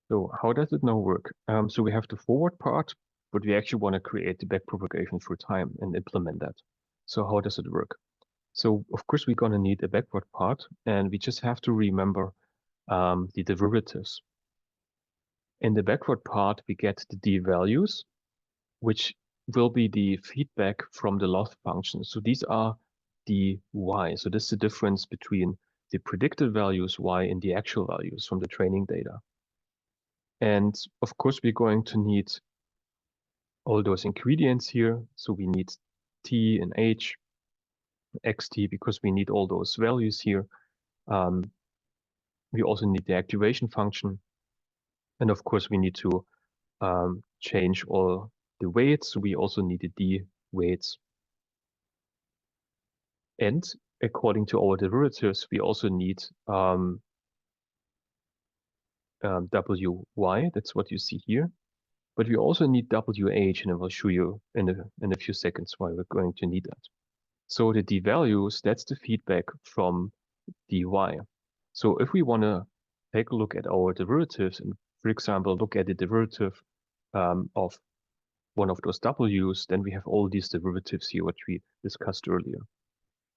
So how does it now work? So we have the forward part, but we actually want to create the backpropagation through time and implement that. So how does it work? So of course we're going to need a backward part, and we just have to remember the derivatives. In the backward part, we get the d values, which will be the feedback from the loss function. So these are the y. So this is the difference between the predicted values y and the actual values from the training data. And of course, we're going to need all those ingredients here. So we need t and h, xt, because we need all those values here. We also need the activation function. And of course, we need to change all the weights. We also need the d weights. And according to our derivatives, we also need wy, that's what you see here. But we also need wh, and I will show you in a few seconds why we're going to need that. So the d values, that's the feedback from dy. So if we want to take a look at our derivatives and, for example, look at the derivative of one of those w's, then we have all these derivatives here, which we discussed earlier.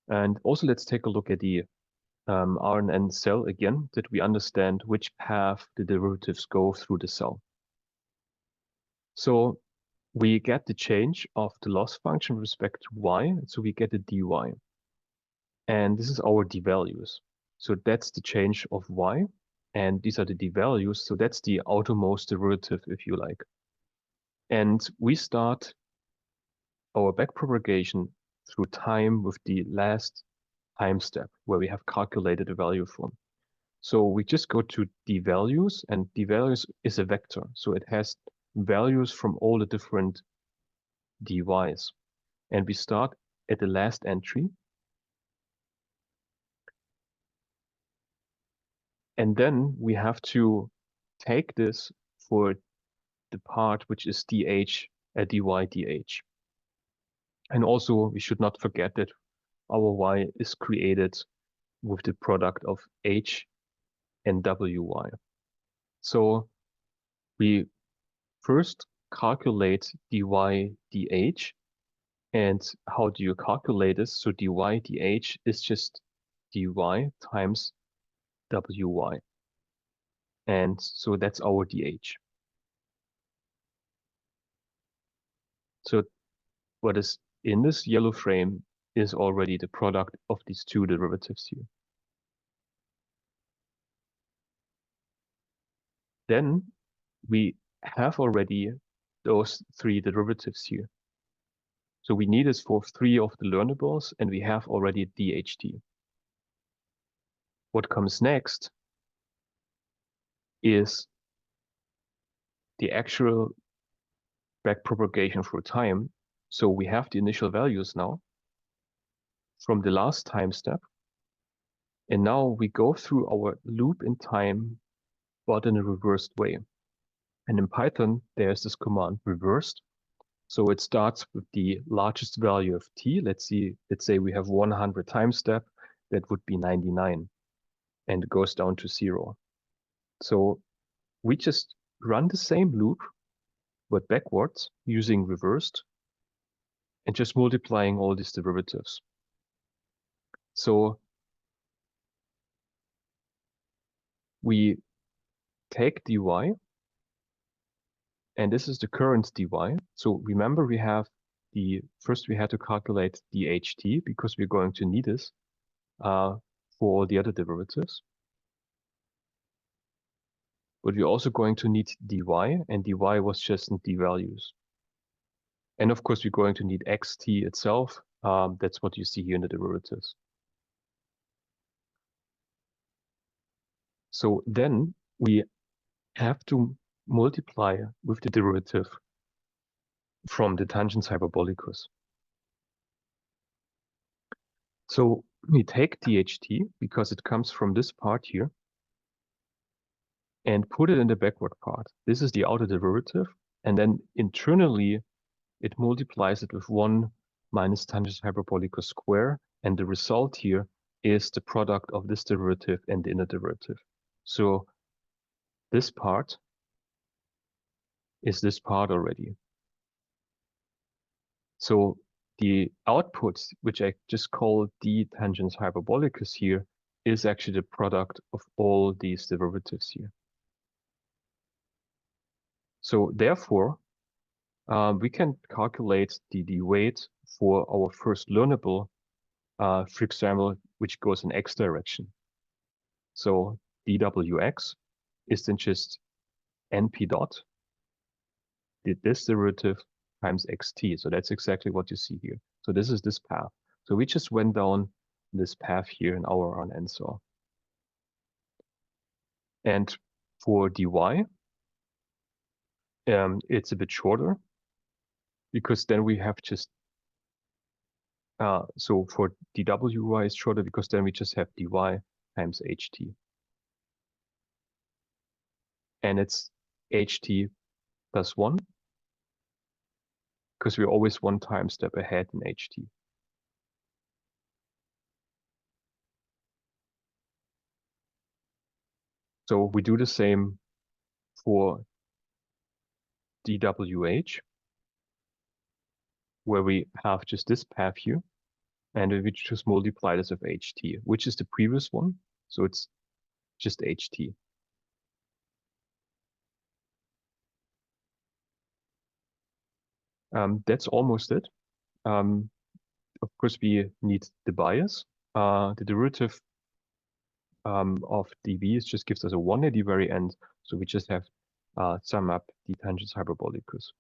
And also let's take a look at the RNN cell again, that we understand which path the derivatives go through the cell. So we get the change of the loss function with respect to y, so we get the dy. And this is our d values. So that's the change of y, and these are the d values, so that's the outermost derivative, if you like. And we start our backpropagation through time with the last time step where we have calculated a value from. So we just go to d values, and d values is a vector. So it has values from all the different dy's. And we start at the last entry. And then we have to take this for the part which is dh, dy, dh. And also we should not forget that our y is created with the product of h and wy. So we first calculate dy, dh. And how do you calculate this? So dy, dh is just dy times wy. And so that's our dh. So what is in this yellow frame is already the product of these two derivatives here. Then we have already those three derivatives here. So we need this for 3 of the learnables, and we have already dht. What comes next is the actual backpropagation through time. So we have the initial values now from the last time step. And now we go through our loop in time, but in a reversed way. And in Python, there's this command reversed. So it starts with the largest value of t. Let's say we have 100 time step, that would be 99, and it goes down to 0. So we just run the same loop, but backwards using reversed and just multiplying all these derivatives. So we take dy, and this is the current dy. So remember, we have first we had to calculate dht because we're going to need this for all the other derivatives. But we're also going to need dy, and dy was just in d values. And of course, we're going to need xt itself. That's what you see here in the derivatives. So then we have to multiply with the derivative from the tangent hyperbolicus. So we take dht because it comes from this part here and put it in the backward part. This is the outer derivative, and then internally it multiplies it with 1 minus tangent hyperbolicus square, and the result here is the product of this derivative and the inner derivative. So this part is this part already. So the output, which I just call d tangents hyperbolicus here, is actually the product of all these derivatives here. So therefore, we can calculate the weight for our first learnable, for example, which goes in x direction. So dwx is then just np dot, this derivative times xt. So that's exactly what you see here. So this is this path. So we just went down this path here in our RNN saw. And for dy, it's a bit shorter because then we have just, so for dwy is shorter because then we just have dy times ht. And it's ht plus 1 because we're always one time step ahead in ht. So we do the same for dwh, where we have just this path here, and we just multiply this with ht, which is the previous one. So it's just ht. That's almost it. Of course, we need the bias. The derivative of dv just gives us a 1 at the very end. So we just have sum up the tangents hyperbolicus.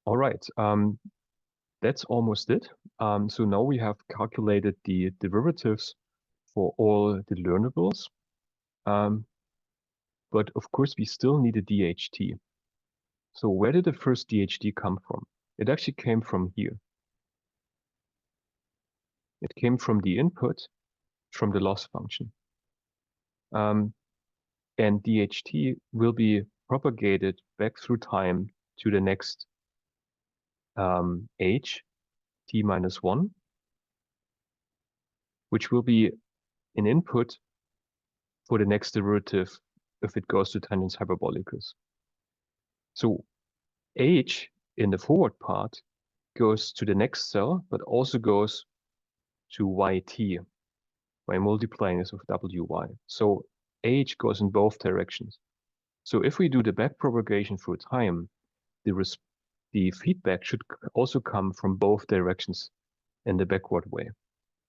All right, that's almost it. So now we have calculated the derivatives for all the learnables. But of course, we still need a DHT. So where did the first DHT come from? It actually came from here. It came from the input from the loss function. And DHT will be propagated back through time to the next h, t minus 1, which will be an input for the next derivative if it goes to tangents hyperbolicus. So h in the forward part goes to the next cell, but also goes to yt by multiplying this with wy. So h goes in both directions. So if we do the backpropagation through time, the feedback should also come from both directions in the backward way.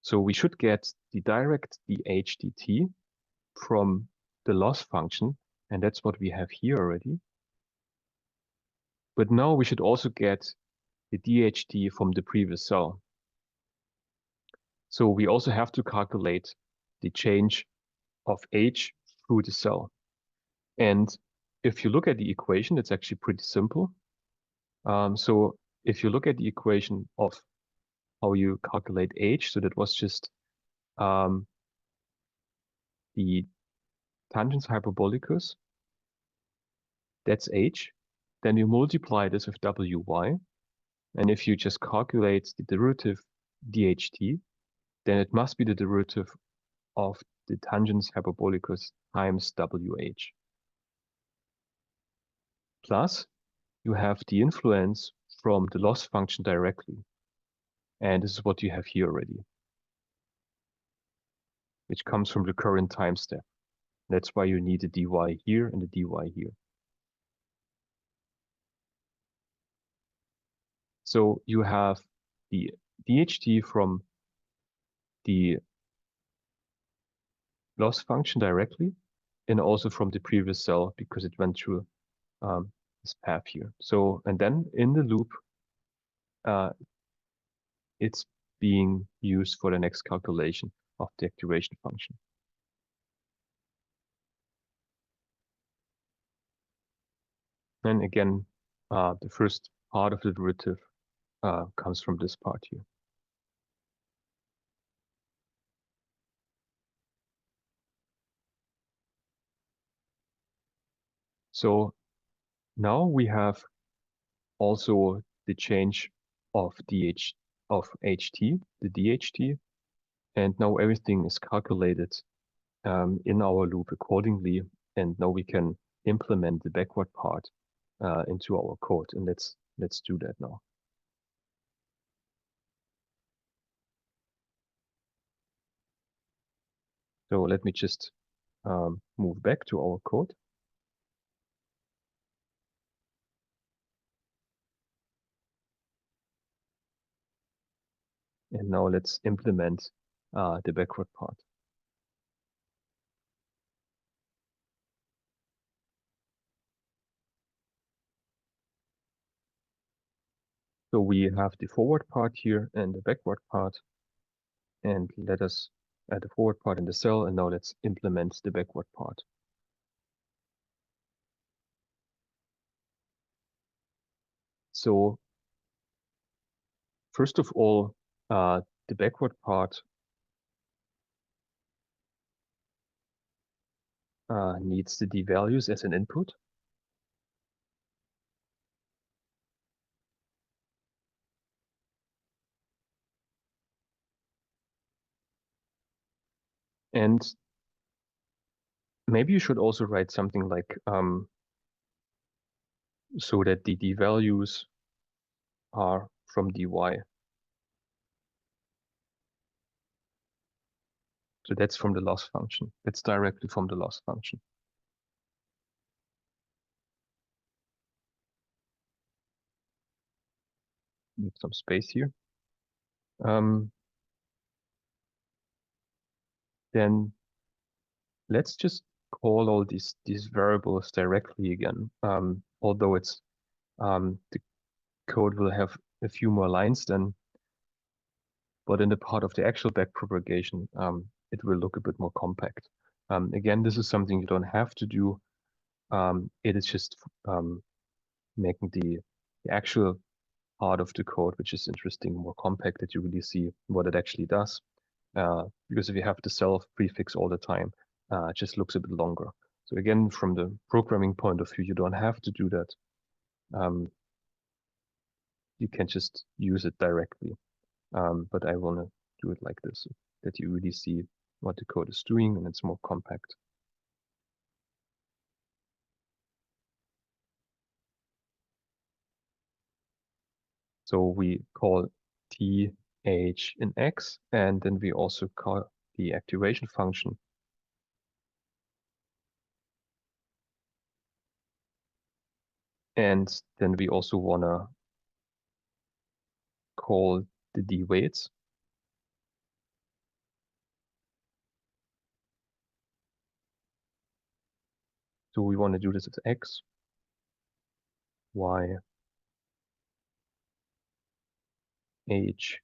So we should get the direct dht from the loss function, and that's what we have here already. But now we should also get the dht from the previous cell. So we also have to calculate the change of h through the cell. And if you look at the equation, it's actually pretty simple. So if you look at the equation of how you calculate h, so that was just the tangents hyperbolicus, that's h. Then you multiply this with wy. And if you just calculate the derivative dht, then it must be the derivative of the tangents hyperbolicus times wh. Plus, you have the influence from the loss function directly. And this is what you have here already, which comes from the current time step. That's why you need the dy here and the dy here. So you have the dht from the loss function directly, and also from the previous cell because it went through this path here. So, and then in the loop, it's being used for the next calculation of the activation function. And again, the first part of the derivative comes from this part here. So now we have also the change of ht, the DHT, and now everything is calculated in our loop accordingly, and now we can implement the backward part into our code. And let's do that now. So let me just move back to our code. And now let's implement the backward part. So we have the forward part here and the backward part. And let us add the forward part in the cell. And now let's implement the backward part. So first of all, the backward part needs the D values as an input. And maybe you should also write something like so that the D values are from dy. So that's from the loss function. That's directly from the loss function. Need some space here. Then let's just call all these variables directly again. Although it's the code will have a few more lines then, but in the part of the actual backpropagation, it will look a bit more compact. Again, this is something you don't have to do. It is just making the actual part of the code, which is interesting, more compact, that you really see what it actually does. Because if you have the self prefix all the time, it just looks a bit longer. So again, from the programming point of view, you don't have to do that. You can just use it directly. But I want to do it like this, so that you really see what the code is doing and it's more compact. So we call t, h in x, and then we also call the activation function. And then we also want to call the d weights. So we want to do this as x, y, h,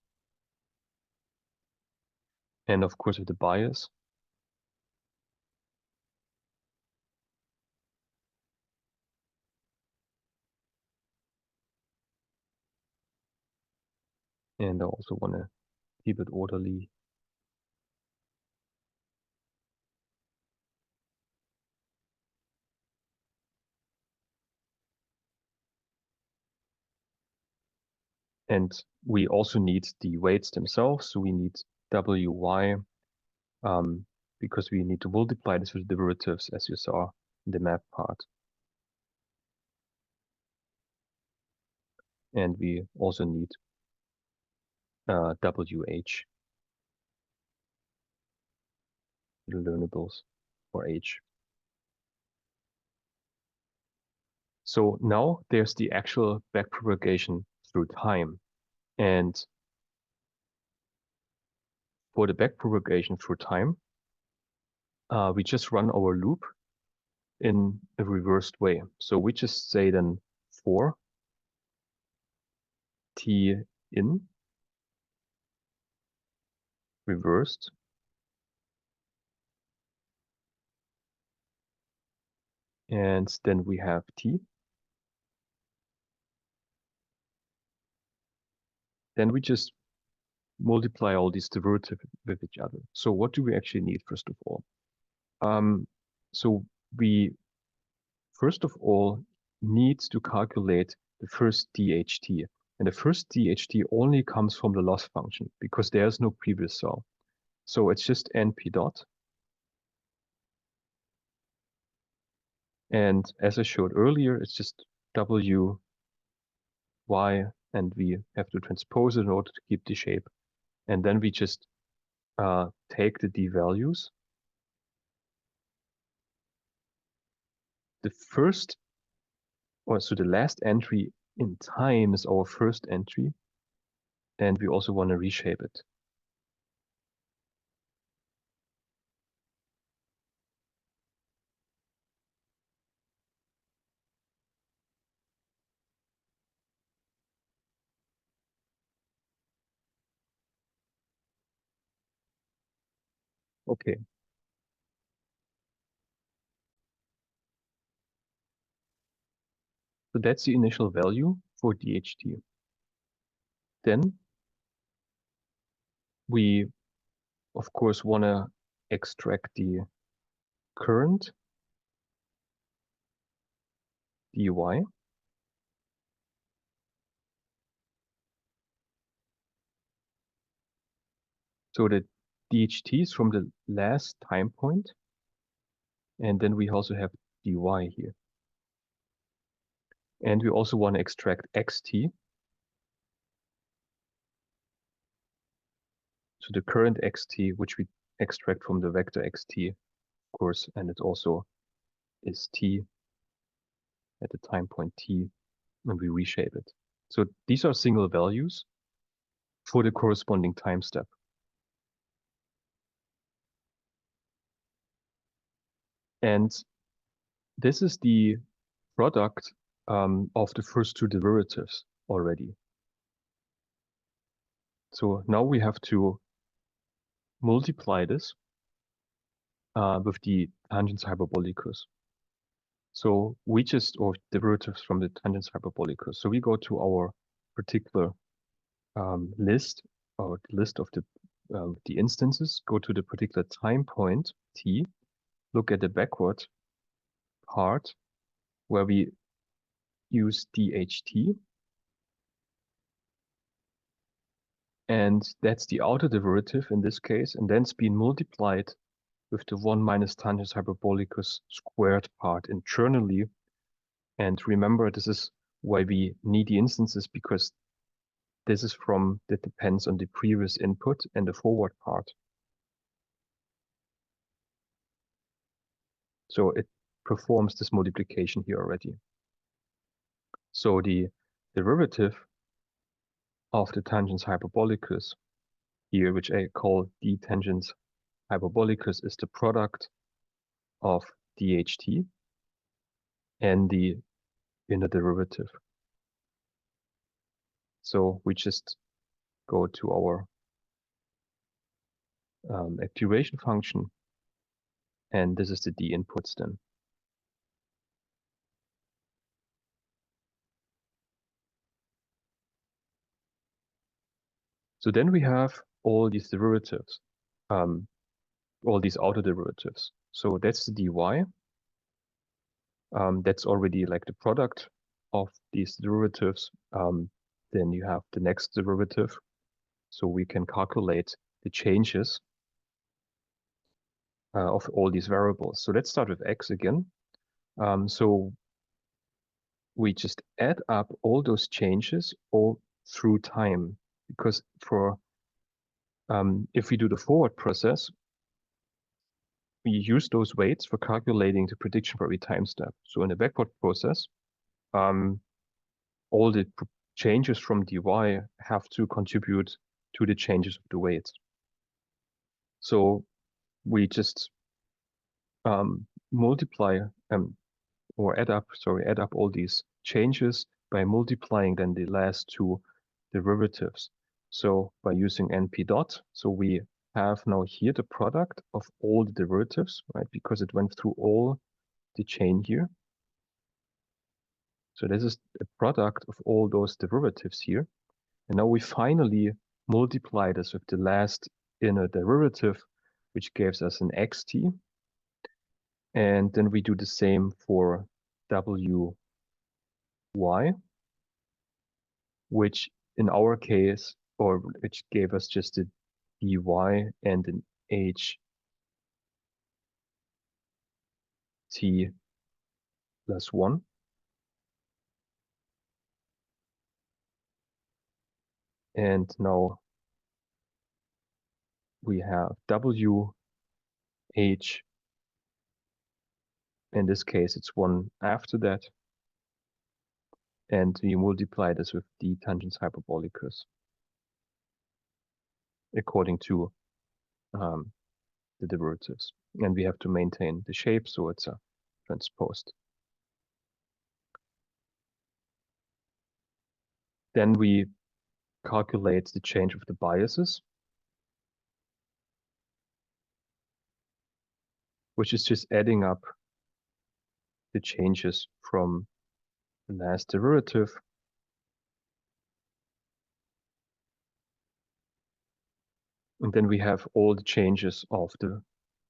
and of course with the bias. And I also want to keep it orderly. And we also need the weights themselves. So we need wy, because we need to multiply this with derivatives, as you saw in the map part. And we also need wh, the learnables for h. So now there's the actual backpropagation through time. And for the backpropagation through time, we just run our loop in a reversed way. So we just say then for t in reversed and then we have t. Then we just multiply all these derivatives with each other. So what do we actually need first of all? So we first of all need to calculate the first DHT. And the first DHT only comes from the loss function because there's no previous cell. So it's just np dot. And as I showed earlier, it's just w, y, and we have to transpose it in order to keep the shape. And then we just take the d values. The first, or so the last entry in time is our first entry. And we also want to reshape it. Okay. So that's the initial value for DHT. Then we, of course, want to extract the current dy. So the DHT is from the last time point. And then we also have dy here. And we also want to extract xt. So the current xt, which we extract from the vector xt, of course, and it also is t at the time point t, and we reshape it. So these are single values for the corresponding time step. And this is the product of the first two derivatives already. So now we have to multiply this with the tangents hyperbolicus. So we just, or derivatives from the tangents hyperbolicus. So we go to our particular list, or the list of the instances, go to the particular time point t, look at the backward part where we use DHT. And that's the outer derivative in this case, and then it's been multiplied with the 1 minus tangents hyperbolicus squared part internally. And remember, this is why we need the instances, because this is that depends on the previous input and the forward part. So it performs this multiplication here already. So the derivative of the tangents hyperbolicus here, which I call d tangents hyperbolicus, is the product of DHT and the inner derivative. So we just go to our activation function, and this is the d inputs then. So then we have all these derivatives, all these outer derivatives. So that's the dy. That's already like the product of these derivatives. Then you have the next derivative. So we can calculate the changes of all these variables. So let's start with x again. So we just add up all those changes all through time, because for if we do the forward process, we use those weights for calculating the prediction for every time step. So in the backward process, all the changes from dy have to contribute to the changes of the weights. So we just multiply or add up all these changes by multiplying then the last two derivatives. So by using np dot, so we have now here the product of all the derivatives, right? Because it went through all the chain here. So this is a product of all those derivatives here. And now we finally multiply this with the last inner derivative, which gives us an xt. And then we do the same for wy, which in our case, or which gave us just a dy and an ht plus 1. And now we have w, h, in this case it's 1 after that, and we multiply this with d tangents hyperbolicus according to the derivatives. And we have to maintain the shape, so it's a transposed. Then we calculate the change of the biases, which is just adding up the changes from the last derivative and then we have all the changes of the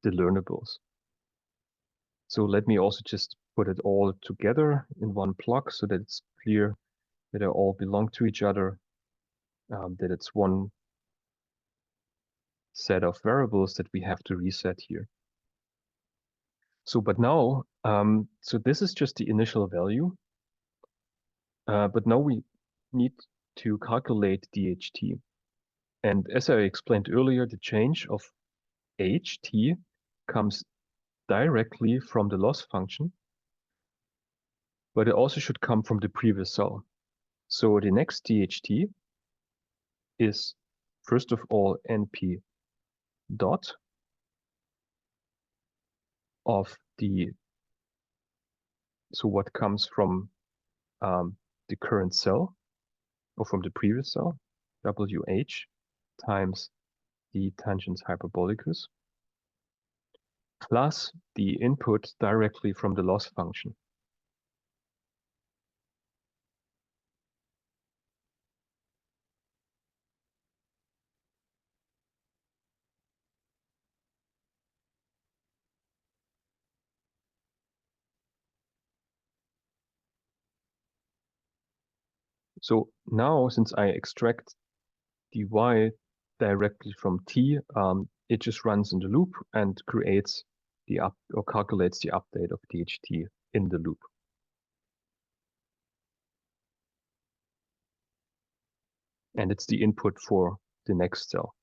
learnables. So let me also just put it all together in one block so that it's clear that they all belong to each other, that it's one set of variables that we have to reset here. So, but now, so this is just the initial value, but now we need to calculate DHT. And as I explained earlier, the change of HT comes directly from the loss function, but it also should come from the previous cell. So the next DHT is, first of all, NP dot of the, so what comes from the current cell, or from the previous cell, WH times the tangents hyperbolicus, plus the input directly from the loss function. So now, since I extract dy directly from t, it just runs in the loop and creates the or calculates the update of DHT in the loop. And it's the input for the next cell.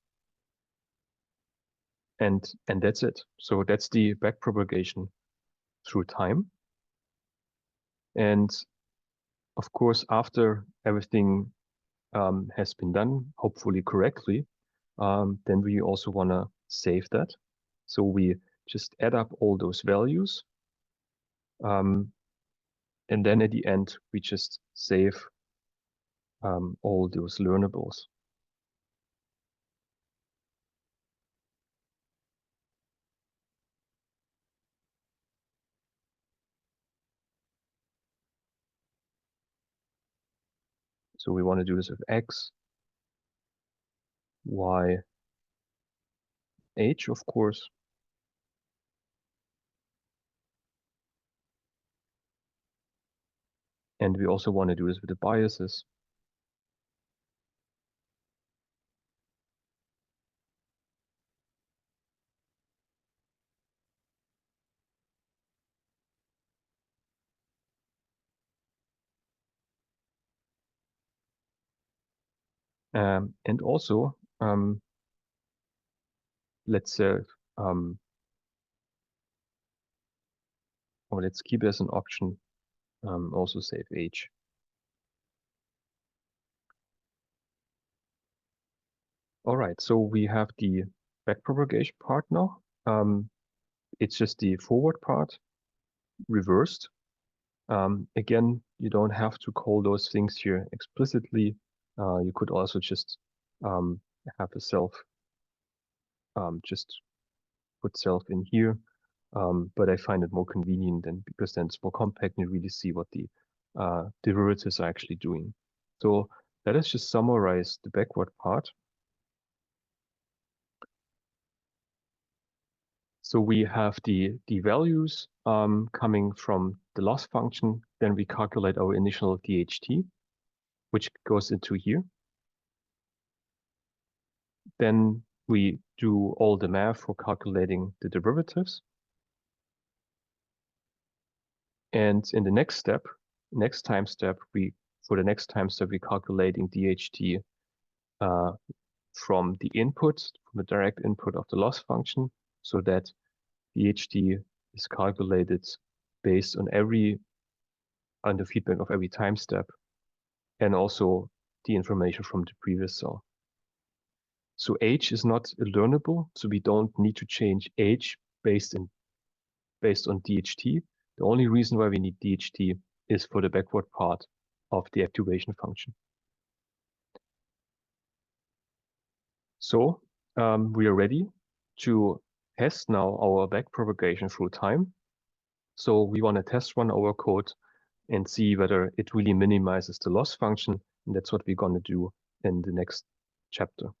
And that's it. So that's the backpropagation through time. And of course, after everything has been done, hopefully correctly, then we also want to save that. So we just add up all those values. And then at the end, we just save all those learnables. So we want to do this with x, y, h, of course. And we also want to do this with the biases. And also, let's or let's keep as an option also save h. All right, so we have the backpropagation part now. It's just the forward part reversed. Again, you don't have to call those things here explicitly. You could also just have a self, just put self in here. But I find it more convenient because then it's more compact and you really see what the derivatives are actually doing. So let us just summarize the backward part. So we have the values coming from the loss function. Then we calculate our initial DHT. which goes into here. Then we do all the math for calculating the derivatives. And in the next time step, we're calculating DHT from the input, from the direct input of the loss function, so that DHT is calculated based on the feedback of every time step, and also the information from the previous cell. So H is not learnable, so we don't need to change H based on DHT. The only reason why we need DHT is for the backward part of the activation function. So we are ready to test now our backpropagation through time. So we want to test run our code and see whether it really minimizes the loss function. And that's what we're going to do in the next chapter.